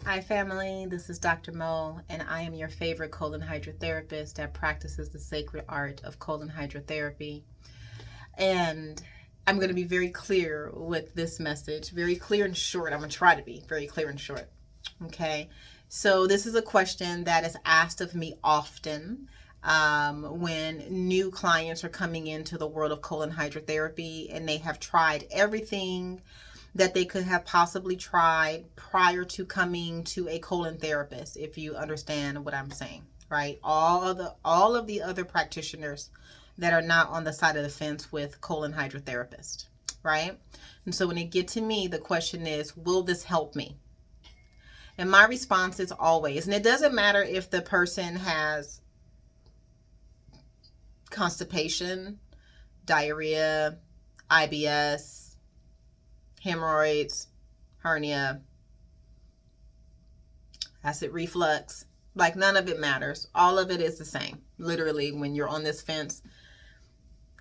Hi family, this is Dr. Mo, and I am your favorite colon hydrotherapist that practices the sacred art of colon hydrotherapy. And I'm going to be very clear with this message, very clear and short. I'm going to try to be very clear and short. Okay, so this is a question that is asked of me often when new clients are coming into the world of colon hydrotherapy and they have tried everything that they could have possibly tried prior to coming to a colon therapist, if you understand what I'm saying, right? All of the other practitioners that are not on the side of the fence with colon hydrotherapist, right? And so when they get to me, the question is, will this help me? And my response is always, and it doesn't matter if the person has constipation, diarrhea, IBS, hemorrhoids, hernia, acid reflux, like none of it matters. All of it is the same. Literally, when you're on this fence,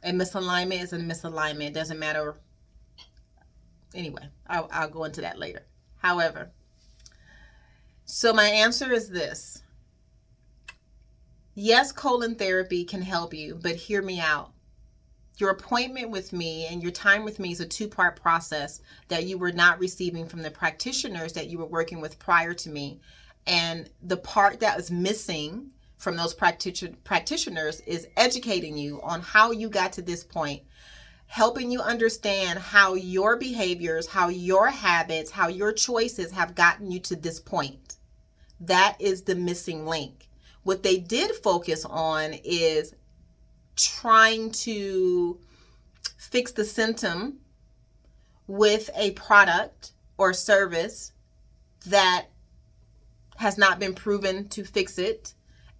a misalignment is a misalignment. It doesn't matter. Anyway, I'll go into that later. However, so my answer is this. Yes, colon therapy can help you, but hear me out. Your appointment with me and your time with me is a two-part process that you were not receiving from the practitioners that you were working with prior to me. And the part that was missing from those practitioners is educating you on how you got to this point, helping you understand how your behaviors, how your habits, how your choices have gotten you to this point. That is the missing link. What they did focus on is trying to fix the symptom with a product or service that has not been proven to fix it,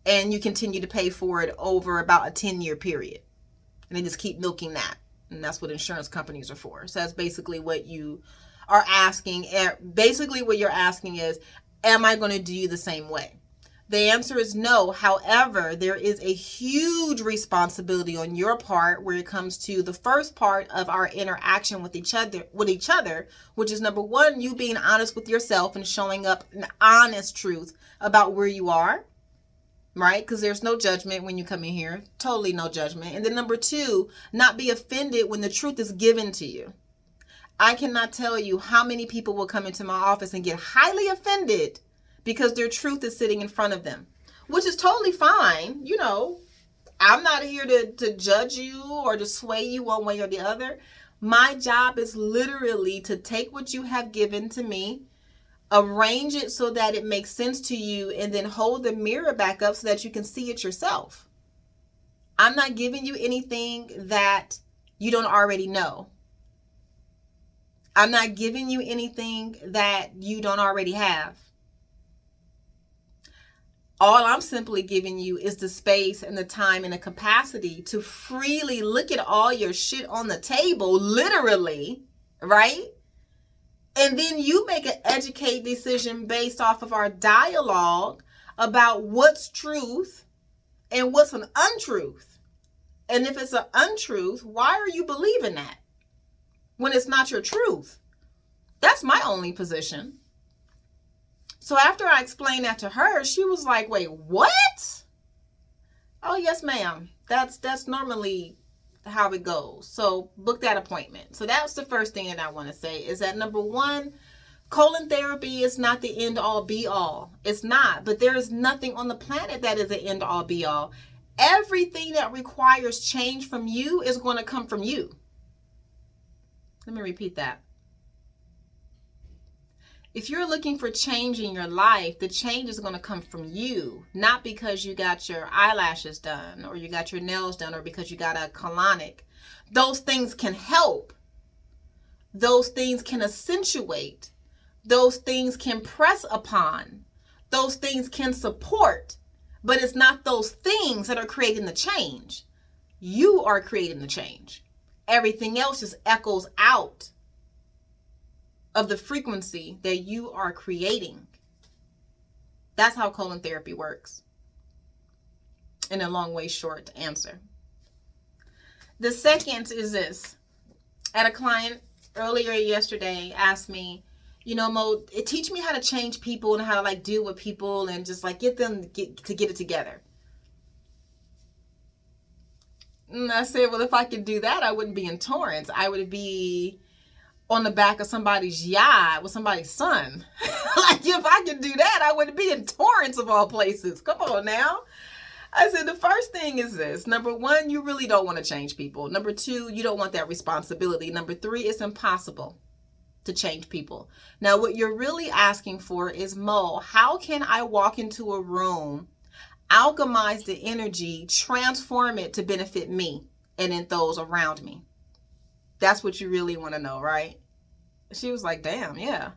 and you continue to pay for it over about a 10-year period. And they just keep milking that. And that's what insurance companies are for. So that's basically what you are asking. Basically what you're asking is, am I going to do you the same way? The answer is no. However, there is a huge responsibility on your part where it comes to the first part of our interaction with each other, which is number one, you being honest with yourself and showing up an honest truth about where you are, right? Because there's no judgment when you come in here, totally no judgment. And then number two, not be offended when the truth is given to you. I cannot tell you how many people will come into my office and get highly offended because their truth is sitting in front of them, which is totally fine. You know, I'm not here to judge you or to sway you one way or the other. My job is literally to take what you have given to me, arrange it so that it makes sense to you, and then hold the mirror back up so that you can see it yourself. I'm not giving you anything that you don't already know. I'm not giving you anything that you don't already have. All I'm simply giving you is the space and the time and the capacity to freely look at all your shit on the table, literally, right? And then you make an educated decision based off of our dialogue about what's truth and what's an untruth. And if it's an untruth, why are you believing that when it's not your truth? That's my only position. So after I explained that to her, she was like, wait, what? Oh, yes, ma'am. That's normally how it goes. So book that appointment. So that's the first thing that I want to say is that number one, colon therapy is not the end all be all. It's not, but there is nothing on the planet that is the end all be all. Everything that requires change from you is going to come from you. Let me repeat that. If you're looking for change in your life, the change is going to come from you, not because you got your eyelashes done or you got your nails done or because you got a colonic. Those things can help. Those things can accentuate. Those things can press upon. Those things can support. But it's not those things that are creating the change. You are creating the change. Everything else just echoes out of the frequency that you are creating. That's how colon therapy works. In a long way short answer. The second is this. I had a client earlier yesterday asked me, Mo, it teach me how to change people and how to like deal with people and just like get them to get it together. And I said, well, if I could do that, I wouldn't be in Torrance. I would be on the back of somebody's yacht with somebody's son. Like, if I could do that, I wouldn't be in Torrance of all places. Come on now. I said, the first thing is this. Number one, you really don't want to change people. Number two, you don't want that responsibility. Number three, it's impossible to change people. Now, what you're really asking for is, Mo, how can I walk into a room, alchemize the energy, transform it to benefit me and then those around me? That's what you really want to know, right? She was like, damn, yeah.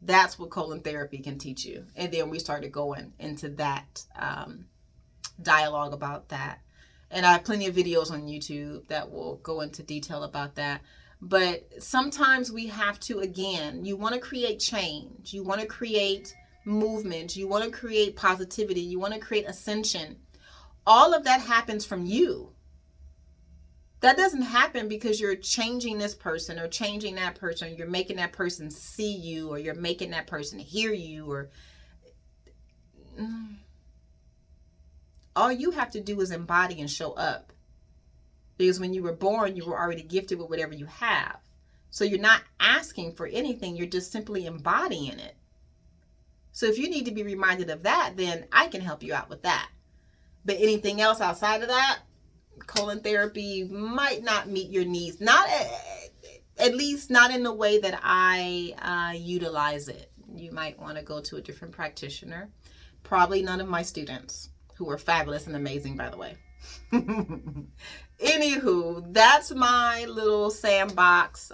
That's what colon therapy can teach you. And then we started going into that dialogue about that. And I have plenty of videos on YouTube that will go into detail about that. But sometimes we have to, again, you want to create change. You want to create movement. You want to create positivity. You want to create ascension. All of that happens from you. That doesn't happen because you're changing this person or changing that person. You're making that person see you, or you're making that person hear you, or all you have to do is embody and show up. Because when you were born, you were already gifted with whatever you have. So you're not asking for anything. You're just simply embodying it. So if you need to be reminded of that, then I can help you out with that. But anything else outside of that, colon therapy might not meet your needs. Not at least not in the way that I utilize it. You might want to go to a different practitioner. Probably none of my students, who are fabulous and amazing, by the way. Anywho, that's my little sandbox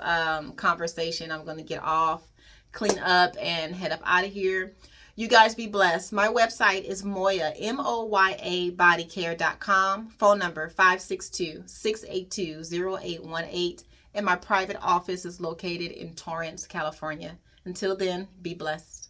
conversation. I'm going to get off, clean up, and head up out of here. You guys be blessed. My website is Moya, Moya bodycare.com. Phone number 562-682-0818. And my private office is located in Torrance, California. Until then, be blessed.